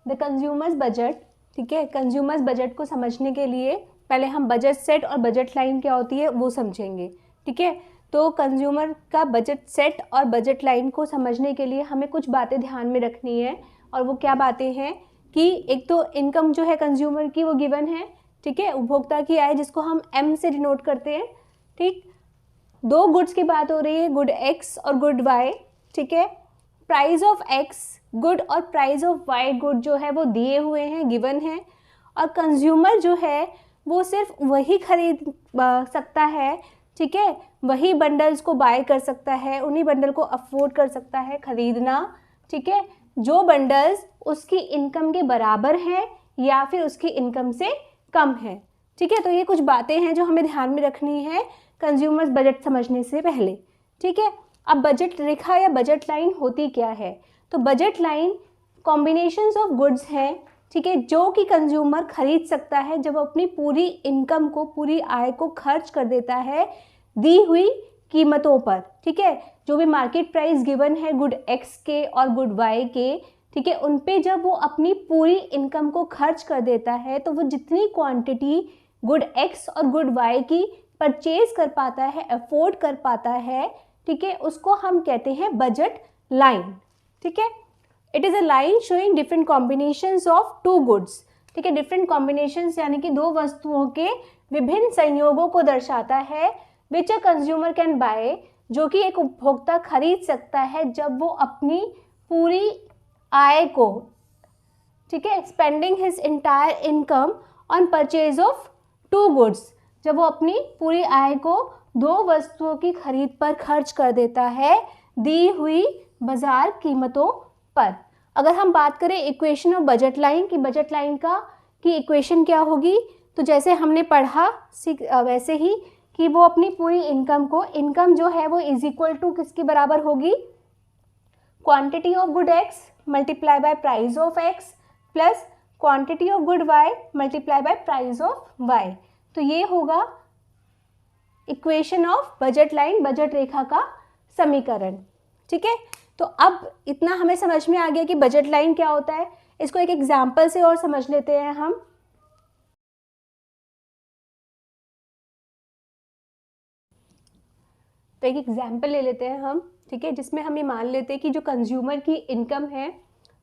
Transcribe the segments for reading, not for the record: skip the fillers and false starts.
The consumers budget, ठीक है, consumers budget को समझने के लिए पहले हम बजट सेट और बजट लाइन क्या होती है वो समझेंगे, ठीक है। तो कंज्यूमर का बजट सेट और बजट लाइन को समझने के लिए हमें कुछ बातें ध्यान में रखनी है, और वो क्या बातें हैं कि एक तो इनकम जो है कंज्यूमर की वो गिवन है, ठीक है, उपभोक्ता की आय जिसको हम एम से डिनोट करते हैं, ठीक। दो गुड्स की बात हो रही है, गुड एक्स और गुड वाई, ठीक है। प्राइस ऑफ एक्स गुड और प्राइस ऑफ वाई गुड जो है वो दिए हुए हैं, गिवन है, और कंज्यूमर जो है वो सिर्फ वही खरीद सकता है, ठीक है, वही बंडल्स को बाय कर सकता है, उन्हीं बंडल को अफोर्ड कर सकता है खरीदना, ठीक है, जो बंडल्स उसकी इनकम के बराबर हैं या फिर उसकी इनकम से कम है, ठीक है। तो ये कुछ बातें हैं जो हमें ध्यान में रखनी है कंज्यूमर्स बजट समझने से पहले, ठीक है। अब बजट रेखा या बजट लाइन होती क्या है? तो budget line combinations of goods हैं, ठीक है, जो कि कंज्यूमर खरीद सकता है जब अपनी पूरी इनकम को, पूरी आय को खर्च कर देता है दी हुई कीमतों पर, ठीक है। जो भी मार्केट प्राइस गिवन है गुड एक्स के और गुड वाई के, ठीक है, उन पे जब वो अपनी पूरी इनकम को खर्च कर देता है तो वो जितनी क्वांटिटी गुड एक्स और गुड वाई की परचेज कर पाता है, अफोर्ड कर पाता है, ठीक है, उसको हम कहते हैं बजट लाइन, ठीक है। It is a line showing different combinations of two goods, ठीक है, डिफरेंट कॉम्बिनेशंस यानी कि दो वस्तुओं के विभिन्न संयोगों को दर्शाता है, विच अ कंज्यूमर कैन बाय, जो कि एक उपभोक्ता खरीद सकता है जब वो अपनी पूरी आय को, ठीक है, spending his entire income on purchase of two goods, जब वो अपनी पूरी आय को दो वस्तुओं की खरीद पर खर्च कर देता है दी हुई बाजार कीमतों पर। अगर हम बात करें इक्वेशन ऑफ बजट लाइन की, बजट लाइन की इक्वेशन क्या होगी, तो जैसे हमने पढ़ा वैसे ही कि वो अपनी पूरी इनकम को, इनकम जो है वो इज इक्वल टू किसके बराबर होगी, quantity of good X multiply by price of X plus quantity of good Y multiply by price of Y. तो ये होगा equation of budget line, budget रेखा का समीकरण, ठीक है। तो अब इतना हमें समझ में आ गया कि बजट लाइन क्या होता है। इसको एक एग्जाम्पल से और समझ लेते हैं हम। तो एक एग्जाम्पल ले लेते हैं हम, ठीक है, जिसमें हम ये मान लेते हैं कि जो कंज्यूमर की इनकम है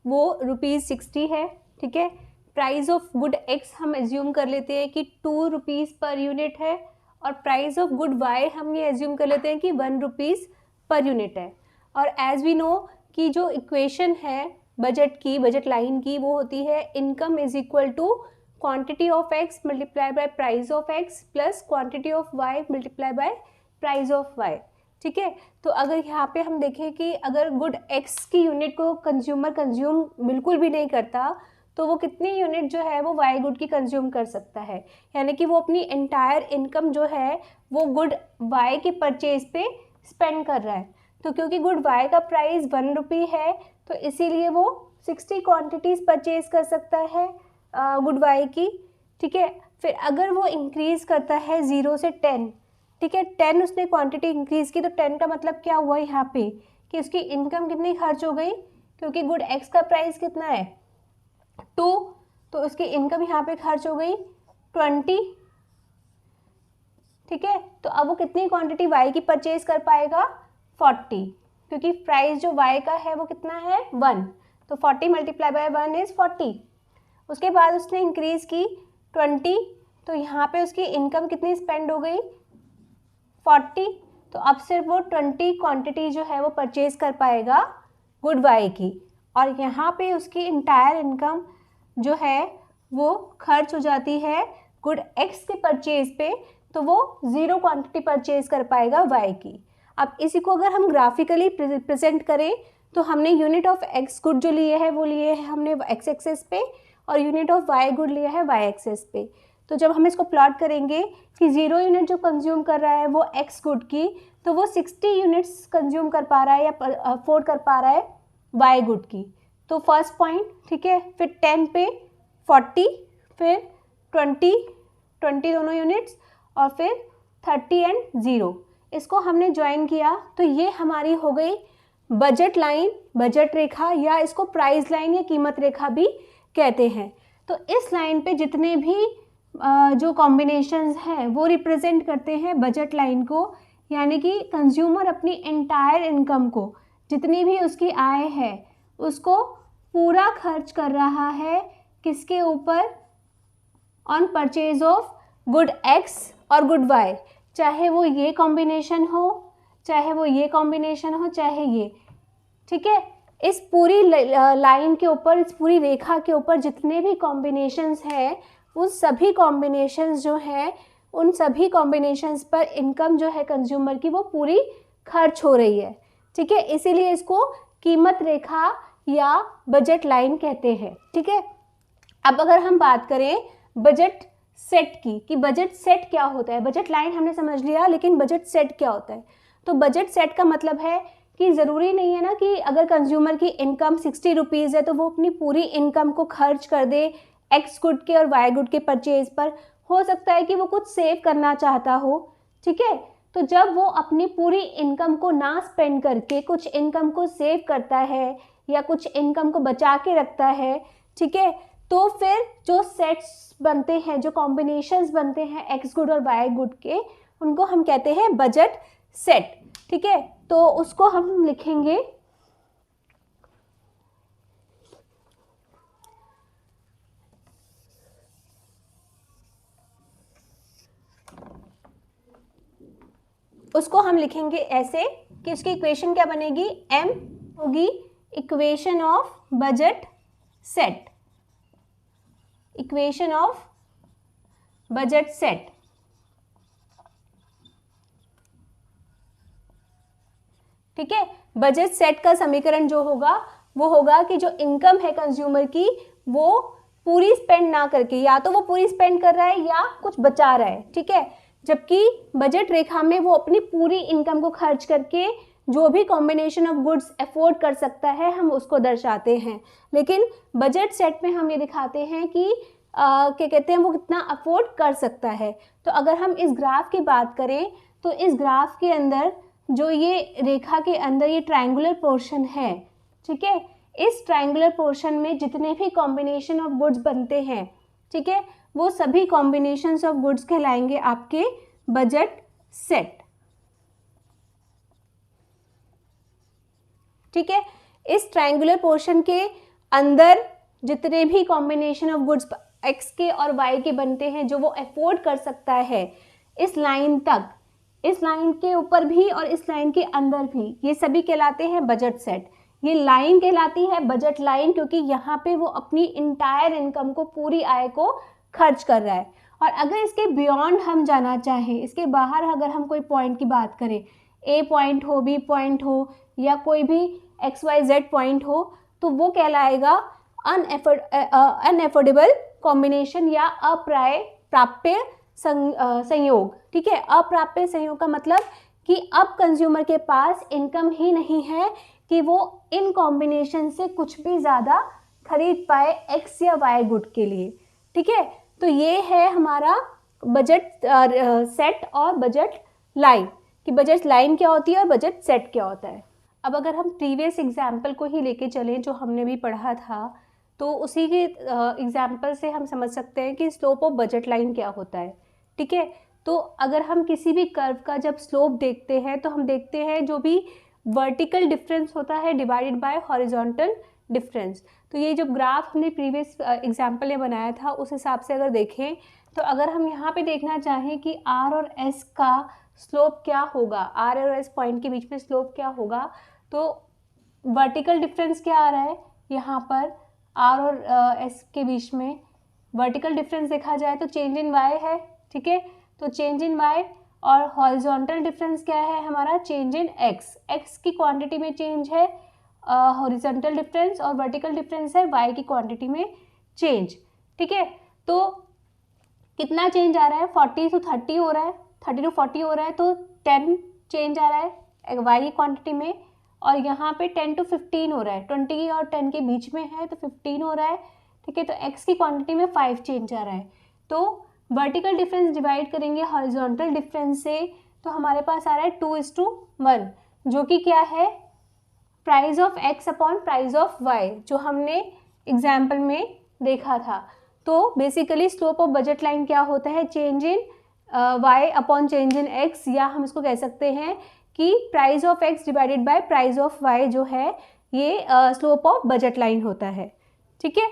वो ₹60 है, ठीक है। प्राइस ऑफ गुड एक्स हम एज्यूम कर लेते हैं कि ₹2 पर यूनिट है, और प्राइस ऑफ गुड वाई हम ये एज्यूम कर लेते हैं कि ₹1 पर यूनिट है। और एज वी नो कि जो इक्वेशन है बजट की, बजट लाइन की, वो होती है income is equal to quantity of X multiply by price of X plus quantity of Y multiply by price of Y, ठीक है। तो अगर यहाँ पे हम देखें कि अगर गुड एक्स की यूनिट को कंज्यूमर कंज्यूम बिल्कुल भी नहीं करता तो वो कितनी यूनिट जो है वो वाई गुड की कंज्यूम कर सकता है, यानी कि वो अपनी एंटायर इनकम जो है वो गुड वाई के परचेज पे स्पेंड कर रहा है। तो क्योंकि गुड वाई का प्राइस ₹1 है तो इसीलिए वो 60 क्वांटिटीज़ परचेज कर सकता है गुड वाई की, ठीक है। फिर अगर वो इंक्रीज़ करता है 0 से 10, ठीक है, 10 उसने क्वांटिटी इंक्रीज़ की, तो 10 का मतलब क्या हुआ यहाँ पे कि उसकी इनकम कितनी खर्च हो गई, क्योंकि गुड एक्स का प्राइस कितना है 2, तो उसकी इनकम यहाँ पे खर्च हो गई 20, ठीक है। तो अब वो कितनी क्वांटिटी वाई की परचेज कर पाएगा 40, क्योंकि प्राइस जो वाई का है वो कितना है 1, तो 40 मल्टीप्लाई बाय 1 इज़ 40। उसके बाद उसने इंक्रीज़ की 20, तो यहाँ पे उसकी इनकम कितनी स्पेंड हो गई 40, तो अब सिर्फ वो 20 क्वांटिटी जो है वो परचेज कर पाएगा गुड वाई की, और यहाँ पे उसकी इंटायर इनकम जो है वो खर्च हो जाती है गुड एक्स के परचेज पे, तो वो 0 क्वांटिटी परचेज कर पाएगा वाई की। अब इसी को अगर हम ग्राफिकली प्रेजेंट करें तो हमने यूनिट ऑफ एक्स गुड जो लिए है वो लिए है हमने एक्स एक्सेस पे, और यूनिट ऑफ वाई गुड लिया है वाई एक्सेस पे। तो जब हम इसको प्लॉट करेंगे कि 0 यूनिट जो कंज्यूम कर रहा है वो एक्स गुड की, तो वो 60 यूनिट्स कंज्यूम कर पा रहा है या अफोर्ड कर पा रहा है वाई गुड की। तो फर्स्ट पॉइंट, ठीक है। फिर 10 पे 40, फिर 20 दोनों यूनिट्स, और फिर 30 एंड 0, इसको हमने ज्वाइन किया तो ये हमारी हो गई बजट लाइन, बजट रेखा, या इसको प्राइस लाइन या कीमत रेखा भी कहते हैं। तो इस लाइन पे जितने भी जो कॉम्बिनेशंस हैं वो रिप्रेजेंट करते हैं बजट लाइन को, यानी कि कंज्यूमर अपनी एंटायर इनकम को, जितनी भी उसकी आय है उसको पूरा खर्च कर रहा है किसके ऊपर, on purchase of good x और गुड वाई, चाहे वो ये कॉम्बिनेशन हो, चाहे वो ये कॉम्बिनेशन हो, चाहे ये, ठीक है। इस पूरी लाइन के ऊपर, इस पूरी रेखा के ऊपर जितने भी कॉम्बिनेशंस हैं उन सभी कॉम्बिनेशंस जो हैं, उन सभी कॉम्बिनेशंस पर इनकम जो है कंज्यूमर की वो पूरी खर्च हो रही है, ठीक है। इसीलिए इसको कीमत रेखा या बजट लाइन कहते हैं, ठीक है। अब अगर हम बात करें बजट सेट की, कि बजट सेट क्या होता है, बजट लाइन हमने समझ लिया, लेकिन बजट सेट क्या होता है। तो बजट सेट का मतलब है कि ज़रूरी नहीं है ना कि अगर कंज्यूमर की इनकम 60 रुपीज़ है तो वो अपनी पूरी इनकम को खर्च कर दे एक्स गुड के और वाई गुड के परचेज पर। हो सकता है कि वो कुछ सेव करना चाहता हो, ठीक है। तो जब वो अपनी पूरी इनकम को ना स्पेंड करके कुछ इनकम को सेव करता है या कुछ इनकम को बचा के रखता है, ठीक है, तो फिर जो सेट्स बनते हैं, जो कॉम्बिनेशंस बनते हैं एक्स गुड और वाई गुड के, उनको हम कहते हैं बजट सेट, ठीक है। तो उसको हम लिखेंगे ऐसे कि उसकी इक्वेशन क्या बनेगी, m होगी equation of budget set, equation of budget set, ठीक है। बजट सेट का समीकरण जो होगा वो होगा कि जो इनकम है कंज्यूमर की वो पूरी स्पेंड ना करके, या तो वो पूरी स्पेंड कर रहा है या कुछ बचा रहा है, ठीक है। जबकि बजट रेखा में वो अपनी पूरी इनकम को खर्च करके जो भी कॉम्बिनेशन ऑफ गुड्स अफोर्ड कर सकता है हम उसको दर्शाते हैं। लेकिन बजट सेट में हम ये दिखाते हैं कि क्या कहते हैं, वो कितना अफोर्ड कर सकता है। तो अगर हम इस ग्राफ की बात करें तो इस ग्राफ के अंदर जो ये रेखा के अंदर ये ट्रायंगुलर पोर्शन है, ठीक है, इस ट्रायंगुलर पोर्शन में जितने भी कॉम्बिनेशन ऑफ गुड्स बनते हैं, ठीक है, वो सभी कॉम्बिनेशंस ऑफ गुड्स कहलाएंगे आपके बजट सेट, ठीक है। इस ट्रायंगुलर पोर्शन के अंदर जितने भी कॉम्बिनेशन ऑफ गुड्स एक्स के और वाई के बनते हैं जो वो अफोर्ड कर सकता है इस लाइन तक, इस लाइन के ऊपर भी और इस लाइन के अंदर भी, ये सभी कहलाते हैं बजट सेट। ये लाइन कहलाती है बजट लाइन क्योंकि यहाँ पे वो अपनी इंटायर इनकम को, पूरी आय को खर्च कर रहा है। और अगर इसके बियॉन्ड हम जाना चाहें, इसके बाहर अगर हम कोई पॉइंट की बात करें, ए पॉइंट हो, बी पॉइंट हो या कोई भी एक्स वाई जेड पॉइंट हो, तो वो कहलाएगा अनएफोर्डेबल कॉम्बिनेशन या अप्राप्य संयोग, ठीक है। अप्राप्य संयोग का मतलब कि अब कंज्यूमर के पास इनकम ही नहीं है कि वो इन कॉम्बिनेशन से कुछ भी ज़्यादा खरीद पाए एक्स या वाई गुड के लिए, ठीक है। तो ये है हमारा बजट सेट और बजट लाइन, कि बजट लाइन क्या होती है और बजट सेट क्या होता है। अब अगर हम प्रीवियस एग्जाम्पल को ही लेके चलें जो हमने भी पढ़ा था, तो उसी के एग्जाम्पल से हम समझ सकते हैं कि स्लोप ऑफ बजट लाइन क्या होता है, ठीक है। तो अगर हम किसी भी कर्व का जब स्लोप देखते हैं तो हम देखते हैं जो भी वर्टिकल डिफरेंस होता है डिवाइडेड बाय हॉरिजॉन्टल डिफरेंस। तो ये जो ग्राफ हमने प्रीवियस एग्जाम्पल में बनाया था उस हिसाब से अगर देखें तो अगर हम यहाँ पे देखना चाहें कि आर और एस का स्लोप क्या होगा, आर और एस पॉइंट के बीच में स्लोप क्या होगा, तो वर्टिकल डिफरेंस क्या आ रहा है यहाँ पर आर और एस के बीच में, वर्टिकल डिफरेंस देखा जाए तो चेंज इन वाई है, ठीक है। तो चेंज इन वाई और हॉरिजॉन्टल डिफरेंस क्या है हमारा, चेंज इन एक्स, एक्स की क्वांटिटी में चेंज है हॉरिजॉन्टल डिफरेंस और वर्टिकल डिफरेंस है वाई की क्वांटिटी में चेंज, ठीक है। तो कितना चेंज आ रहा है, 40 to 30 हो रहा है, 30 to 40 हो रहा है, तो 10 चेंज आ रहा है वाई की क्वांटिटी में, और यहाँ पे 10 to 15 हो रहा है, 20 और 10 के बीच में है तो 15 हो रहा है, ठीक है। तो एक्स की क्वांटिटी में 5 चेंज आ रहा है। तो वर्टिकल डिफरेंस डिवाइड करेंगे हॉरिजॉन्टल डिफरेंस से तो हमारे पास आ रहा है 2:1, जो कि क्या है, price of X upon price of Y, जो हमने एग्जाम्पल में देखा था। तो basically slope of budget line क्या होता है, change in y upon change in x, या हम इसको कह सकते हैं कि price of x divided by price of y जो है ये स्लोप ऑफ बजट लाइन होता है। ठीक है।